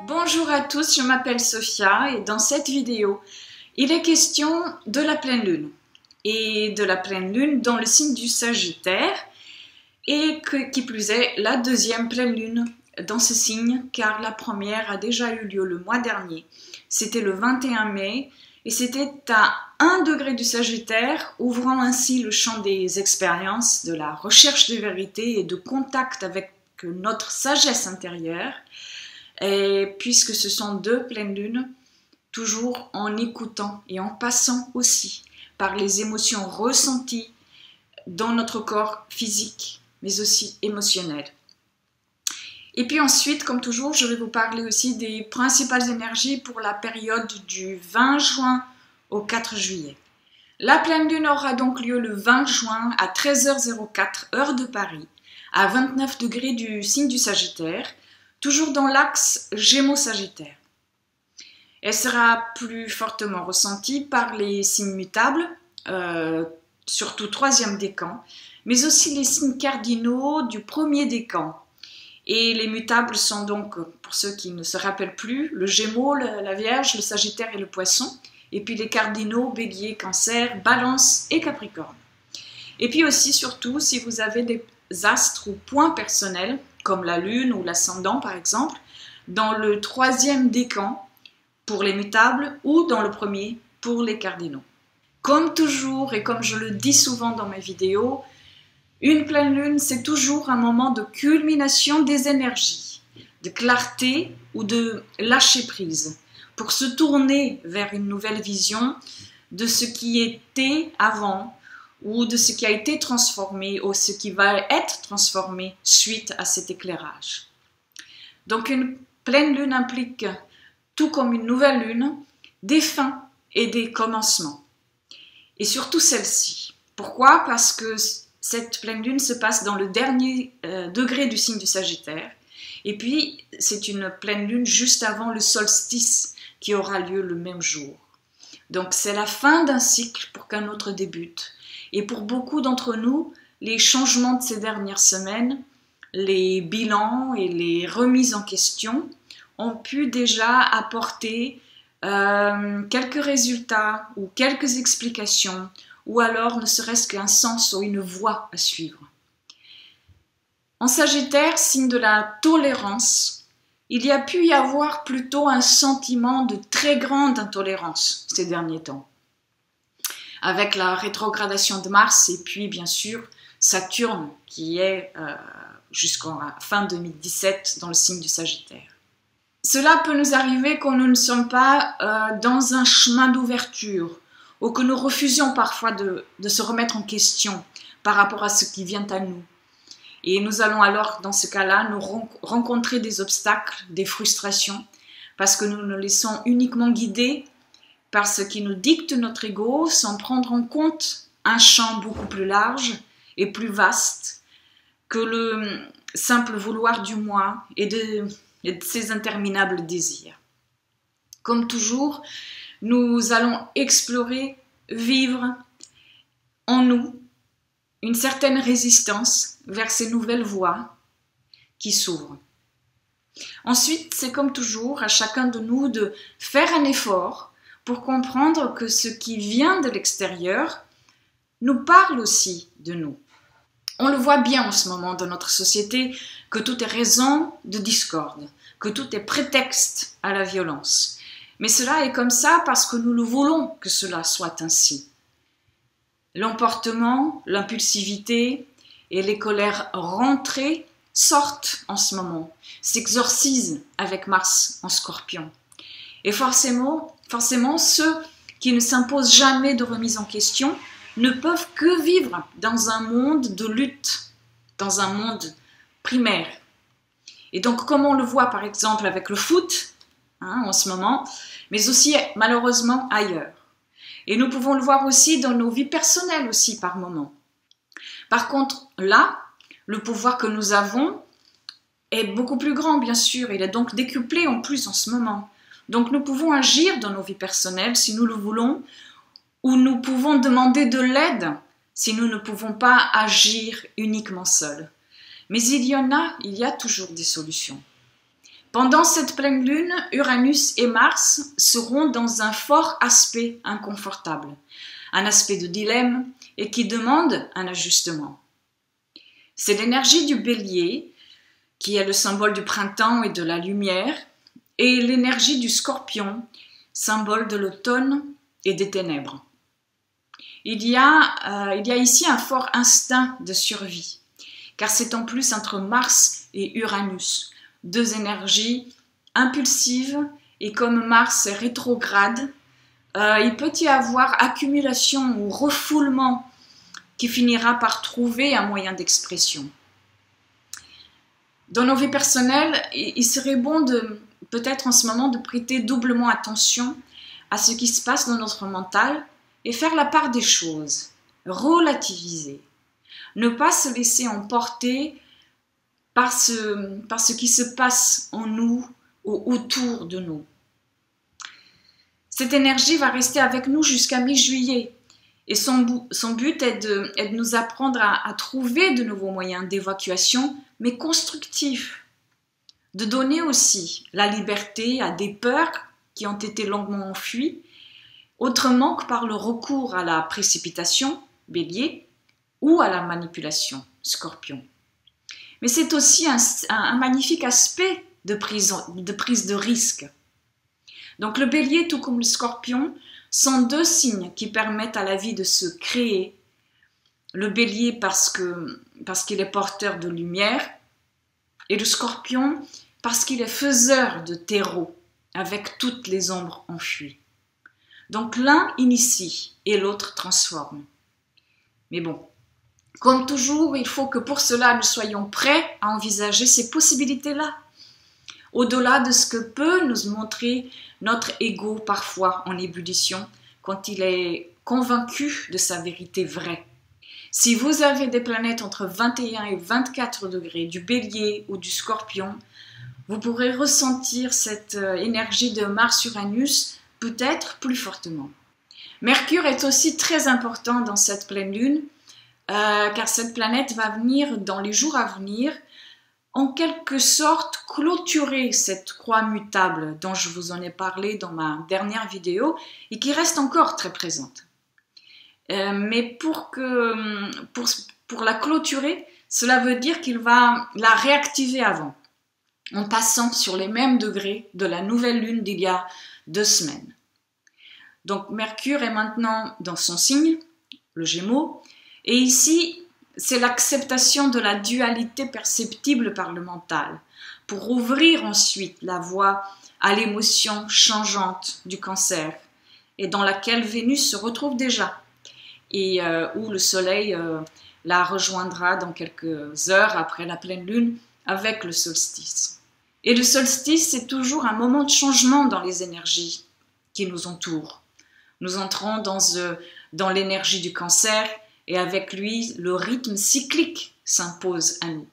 Bonjour à tous, je m'appelle Sophia et dans cette vidéo, il est question de la pleine lune et de la pleine lune dans le signe du Sagittaire et qui plus est la deuxième pleine lune dans ce signe car la première a déjà eu lieu le mois dernier. C'était le 21 mai et c'était à 1 degré du Sagittaire, ouvrant ainsi le champ des expériences, de la recherche de vérité et de contact avec notre sagesse intérieure. Et puisque ce sont deux pleines lunes, toujours en écoutant et en passant aussi par les émotions ressenties dans notre corps physique, mais aussi émotionnel. Et puis ensuite, comme toujours, je vais vous parler aussi des principales énergies pour la période du 20 juin au 4 juillet. La pleine lune aura donc lieu le 20 juin à 13h04 heure de Paris, à 29 degrés du signe du Sagittaire, toujours dans l'axe Gémeaux-Sagittaire. Elle sera plus fortement ressentie par les signes mutables, surtout troisième décan, mais aussi les signes cardinaux du premier décan. Et les mutables sont donc, pour ceux qui ne se rappellent plus, le Gémeaux, la Vierge, le Sagittaire et le Poisson, et puis les cardinaux, Bélier, Cancer, Balance et Capricorne. Et puis aussi, surtout, si vous avez des astres ou points personnels, comme la Lune ou l'Ascendant par exemple, dans le troisième décan pour les mutables ou dans le premier pour les cardinaux. Comme toujours et comme je le dis souvent dans mes vidéos, une pleine lune c'est toujours un moment de culmination des énergies, de clarté ou de lâcher prise, pour se tourner vers une nouvelle vision de ce qui était avant ou de ce qui a été transformé ou ce qui va être transformé suite à cet éclairage. Donc une pleine lune implique, tout comme une nouvelle lune, des fins et des commencements. Et surtout celle-ci. Pourquoi? Parce que cette pleine lune se passe dans le dernier degré du signe du Sagittaire. Et puis c'est une pleine lune juste avant le solstice qui aura lieu le même jour. Donc c'est la fin d'un cycle pour qu'un autre débute. Et pour beaucoup d'entre nous, les changements de ces dernières semaines, les bilans et les remises en question ont pu déjà apporter quelques résultats ou quelques explications, ou alors ne serait-ce qu'un sens ou une voie à suivre. En Sagittaire, signe de la tolérance, il y a pu y avoir plutôt un sentiment de très grande intolérance ces derniers temps, avec la rétrogradation de Mars et puis bien sûr Saturne qui est jusqu'en fin 2017 dans le signe du Sagittaire. Cela peut nous arriver quand nous ne sommes pas dans un chemin d'ouverture ou que nous refusions parfois de se remettre en question par rapport à ce qui vient à nous. Et nous allons alors dans ce cas-là nous rencontrer des obstacles, des frustrations parce que nous nous laissons uniquement guider par ce qui nous dicte notre ego sans prendre en compte un champ beaucoup plus large et plus vaste que le simple vouloir du moi et de ses interminables désirs. Comme toujours, nous allons explorer, vivre en nous une certaine résistance vers ces nouvelles voies qui s'ouvrent. Ensuite, c'est comme toujours à chacun de nous de faire un effort pour comprendre que ce qui vient de l'extérieur nous parle aussi de nous. On le voit bien en ce moment dans notre société que tout est raison de discorde, que tout est prétexte à la violence. Mais cela est comme ça parce que nous le voulons que cela soit ainsi. L'emportement, l'impulsivité et les colères rentrées sortent en ce moment, s'exorcisent avec Mars en Scorpion. Et forcément, ceux qui ne s'imposent jamais de remise en question ne peuvent que vivre dans un monde de lutte, dans un monde primaire. Et donc, comme on le voit par exemple avec le foot, en ce moment, mais aussi malheureusement ailleurs. Et nous pouvons le voir aussi dans nos vies personnelles aussi par moments. Par contre, là, le pouvoir que nous avons est beaucoup plus grand, bien sûr. Il est donc décuplé en plus en ce moment. Donc nous pouvons agir dans nos vies personnelles si nous le voulons, ou nous pouvons demander de l'aide si nous ne pouvons pas agir uniquement seuls. Mais il y a toujours des solutions. Pendant cette pleine lune, Uranus et Mars seront dans un fort aspect inconfortable, un aspect de dilemme et qui demande un ajustement. C'est l'énergie du Bélier, qui est le symbole du printemps et de la lumière, et l'énergie du Scorpion, symbole de l'automne et des ténèbres. Il y a ici un fort instinct de survie, car c'est en plus entre Mars et Uranus, deux énergies impulsives, et comme Mars est rétrograde, il peut y avoir accumulation ou refoulement qui finira par trouver un moyen d'expression. Dans nos vies personnelles, il serait bon peut-être en ce moment de prêter doublement attention à ce qui se passe dans notre mental et faire la part des choses, relativiser, ne pas se laisser emporter par ce qui se passe en nous ou autour de nous. Cette énergie va rester avec nous jusqu'à mi-juillet et son but est de nous apprendre à trouver de nouveaux moyens d'évacuation, mais constructifs, de donner aussi la liberté à des peurs qui ont été longuement enfuies, autrement que par le recours à la précipitation, Bélier, ou à la manipulation, Scorpion. Mais c'est aussi un magnifique aspect de prise de risque. Donc le Bélier, tout comme le Scorpion, sont deux signes qui permettent à la vie de se créer. Le Bélier parce qu'il est porteur de lumière, et le Scorpion parce qu'il est faiseur de terreau, avec toutes les ombres enfuies. Donc l'un initie et l'autre transforme. Mais bon, comme toujours, il faut que pour cela nous soyons prêts à envisager ces possibilités-là, au-delà de ce que peut nous montrer notre ego parfois en ébullition quand il est convaincu de sa vérité vraie. Si vous avez des planètes entre 21 et 24 degrés du Bélier ou du Scorpion, vous pourrez ressentir cette énergie de Mars-Uranus peut-être plus fortement. Mercure est aussi très important dans cette pleine lune, car cette planète va venir dans les jours à venir en quelque sorte clôturer cette croix mutable dont je vous en ai parlé dans ma dernière vidéo et qui reste encore très présente. Mais pour la clôturer, cela veut dire qu'il va la réactiver avant, en passant sur les mêmes degrés de la nouvelle lune d'il y a 2 semaines. Donc Mercure est maintenant dans son signe, le Gémeaux, et ici, c'est l'acceptation de la dualité perceptible par le mental, pour ouvrir ensuite la voie à l'émotion changeante du Cancer, et dans laquelle Vénus se retrouve déjà, et où le Soleil la rejoindra dans quelques heures après la pleine lune avec le solstice. Et le solstice, c'est toujours un moment de changement dans les énergies qui nous entourent. Nous entrons dans l'énergie du Cancer, et avec lui, le rythme cyclique s'impose à nous.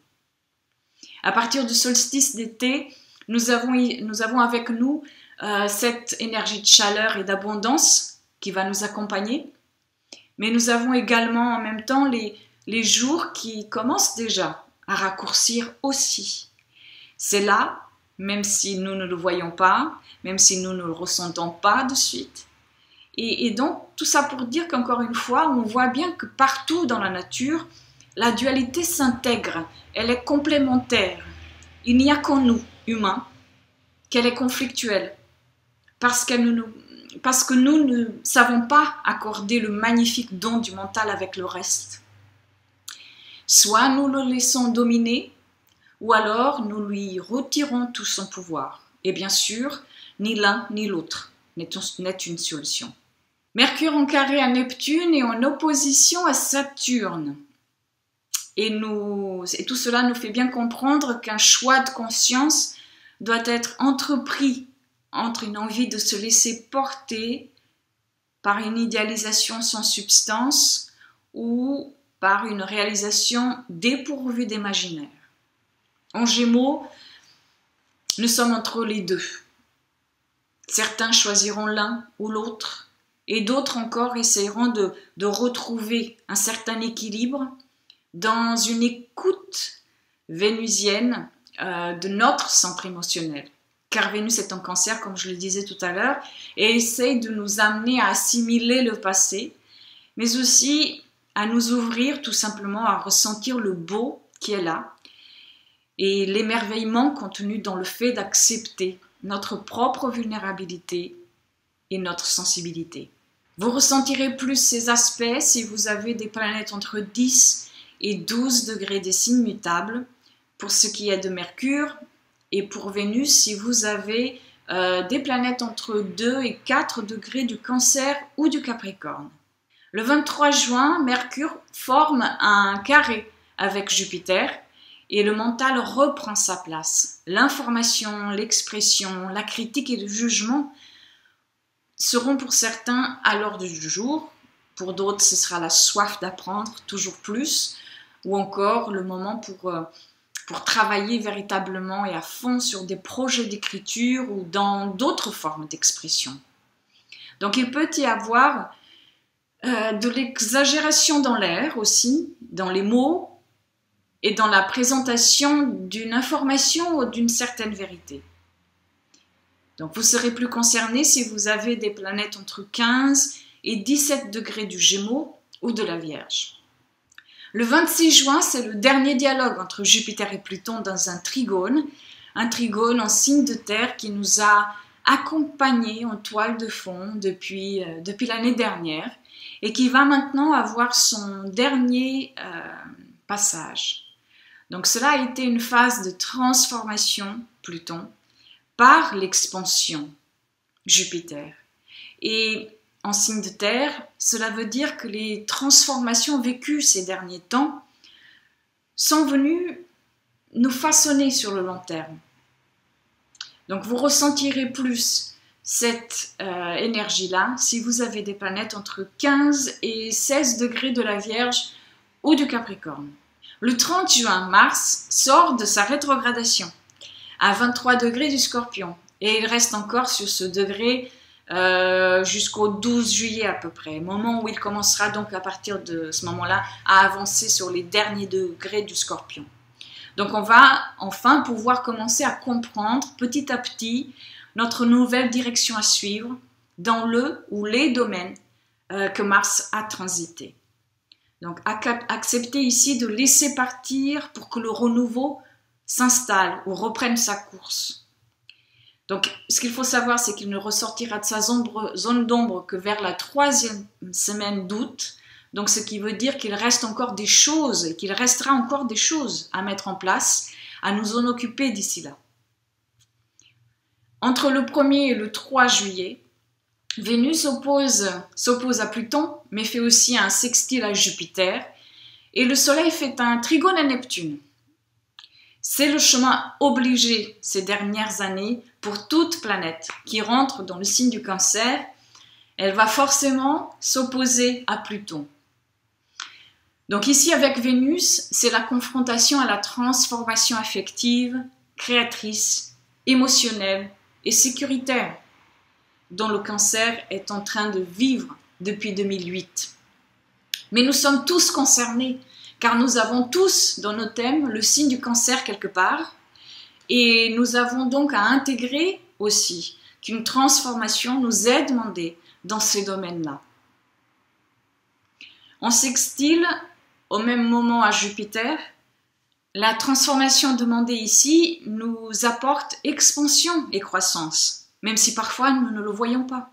À partir du solstice d'été, nous avons avec nous cette énergie de chaleur et d'abondance qui va nous accompagner, mais nous avons également en même temps les jours qui commencent déjà à raccourcir aussi. C'est là, même si nous ne le voyons pas, même si nous ne le ressentons pas de suite. Et donc, tout ça pour dire qu'encore une fois, on voit bien que partout dans la nature, la dualité s'intègre, elle est complémentaire. Il n'y a qu'en nous, humains, qu'elle est conflictuelle, parce que nous ne savons pas accorder le magnifique don du mental avec le reste. Soit nous le laissons dominer, ou alors nous lui retirons tout son pouvoir. Et bien sûr, ni l'un ni l'autre n'est une solution. Mercure en carré à Neptune et en opposition à Saturne. Et tout cela nous fait bien comprendre qu'un choix de conscience doit être entrepris entre une envie de se laisser porter par une idéalisation sans substance ou par une réalisation dépourvue d'imaginaire. En Gémeaux, nous sommes entre les deux. Certains choisiront l'un ou l'autre, et d'autres encore essayeront de retrouver un certain équilibre dans une écoute vénusienne de notre centre émotionnel, car Vénus est en Cancer, comme je le disais tout à l'heure, et essaye de nous amener à assimiler le passé, mais aussi à nous ouvrir tout simplement à ressentir le beau qui est là et l'émerveillement contenu dans le fait d'accepter notre propre vulnérabilité et notre sensibilité. Vous ressentirez plus ces aspects si vous avez des planètes entre 10 et 12 degrés des signes mutables, pour ce qui est de Mercure, et pour Vénus si vous avez des planètes entre 2 et 4 degrés du Cancer ou du Capricorne. Le 23 juin, Mercure forme un carré avec Jupiter et le mental reprend sa place. L'information, l'expression, la critique et le jugement seront pour certains à l'ordre du jour. Pour d'autres, ce sera la soif d'apprendre toujours plus, ou encore le moment pour travailler véritablement et à fond sur des projets d'écriture ou dans d'autres formes d'expression. Donc il peut y avoir de l'exagération dans l'air aussi, dans les mots et dans la présentation d'une information ou d'une certaine vérité. Donc vous serez plus concerné si vous avez des planètes entre 15 et 17 degrés du Gémeaux ou de la Vierge. Le 26 juin, c'est le dernier dialogue entre Jupiter et Pluton dans un trigone en signe de terre qui nous a accompagnés en toile de fond depuis l'année dernière et qui va maintenant avoir son dernier passage. Donc cela a été une phase de transformation, Pluton, par l'expansion, Jupiter. Et en signe de terre, cela veut dire que les transformations vécues ces derniers temps sont venues nous façonner sur le long terme. Donc vous ressentirez plus cette énergie-là si vous avez des planètes entre 15 et 16 degrés de la Vierge ou du Capricorne. Le 30 juin, Mars sort de sa rétrogradation à 23 degrés du Scorpion et il reste encore sur ce degré jusqu'au 12 juillet à peu près, moment où il commencera donc à partir de ce moment-là à avancer sur les derniers degrés du Scorpion. Donc on va enfin pouvoir commencer à comprendre petit à petit notre nouvelle direction à suivre dans le ou les domaines que Mars a transité. Donc accepter ici de laisser partir pour que le renouveau s'installe ou reprenne sa course. Donc ce qu'il faut savoir, c'est qu'il ne ressortira de sa zone d'ombre que vers la 3e semaine d'août. Donc ce qui veut dire qu'il reste encore des choses, et qu'il restera encore des choses à mettre en place, à nous en occuper d'ici là. Entre le 1er et le 3 juillet, Vénus s'oppose à Pluton, mais fait aussi un sextile à Jupiter, et le Soleil fait un trigone à Neptune. C'est le chemin obligé ces dernières années pour toute planète qui rentre dans le signe du Cancer. Elle va forcément s'opposer à Pluton. Donc ici, avec Vénus, c'est la confrontation à la transformation affective, créatrice, émotionnelle et sécuritaire dont le Cancer est en train de vivre depuis 2008. Mais nous sommes tous concernés, car nous avons tous dans nos thèmes le signe du Cancer quelque part, et nous avons donc à intégrer aussi qu'une transformation nous est demandée dans ces domaines-là. En sextile, au même moment à Jupiter, la transformation demandée ici nous apporte expansion et croissance, même si parfois nous ne le voyons pas.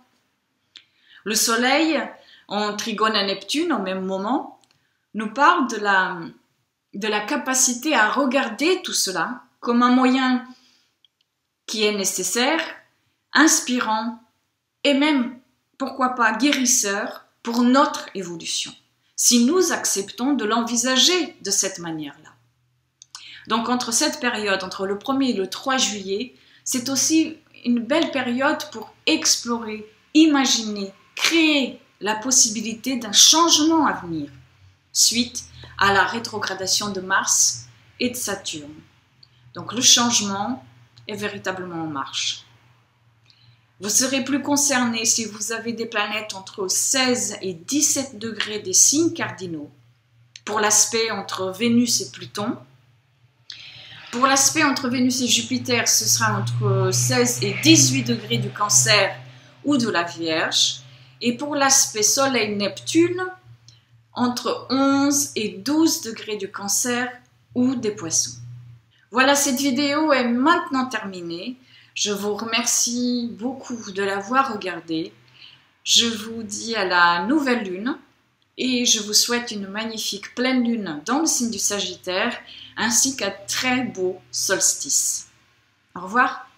Le Soleil, en trigone à Neptune, au même moment, nous parle de la capacité à regarder tout cela comme un moyen qui est nécessaire, inspirant et même, pourquoi pas, guérisseur pour notre évolution, si nous acceptons de l'envisager de cette manière-là. Donc entre cette période, entre le 1er et le 3 juillet, c'est aussi une belle période pour explorer, imaginer, créer la possibilité d'un changement à venir, suite à la rétrogradation de Mars et de Saturne. Donc le changement est véritablement en marche. Vous serez plus concerné si vous avez des planètes entre 16 et 17 degrés des signes cardinaux, pour l'aspect entre Vénus et Pluton. Pour l'aspect entre Vénus et Jupiter, ce sera entre 16 et 18 degrés du Cancer ou de la Vierge. Et pour l'aspect Soleil-Neptune, entre 11 et 12 degrés du Cancer ou des Poissons. Voilà, cette vidéo est maintenant terminée. Je vous remercie beaucoup de l'avoir regardée. Je vous dis à la nouvelle lune et je vous souhaite une magnifique pleine lune dans le signe du Sagittaire ainsi qu'un très beau solstice. Au revoir.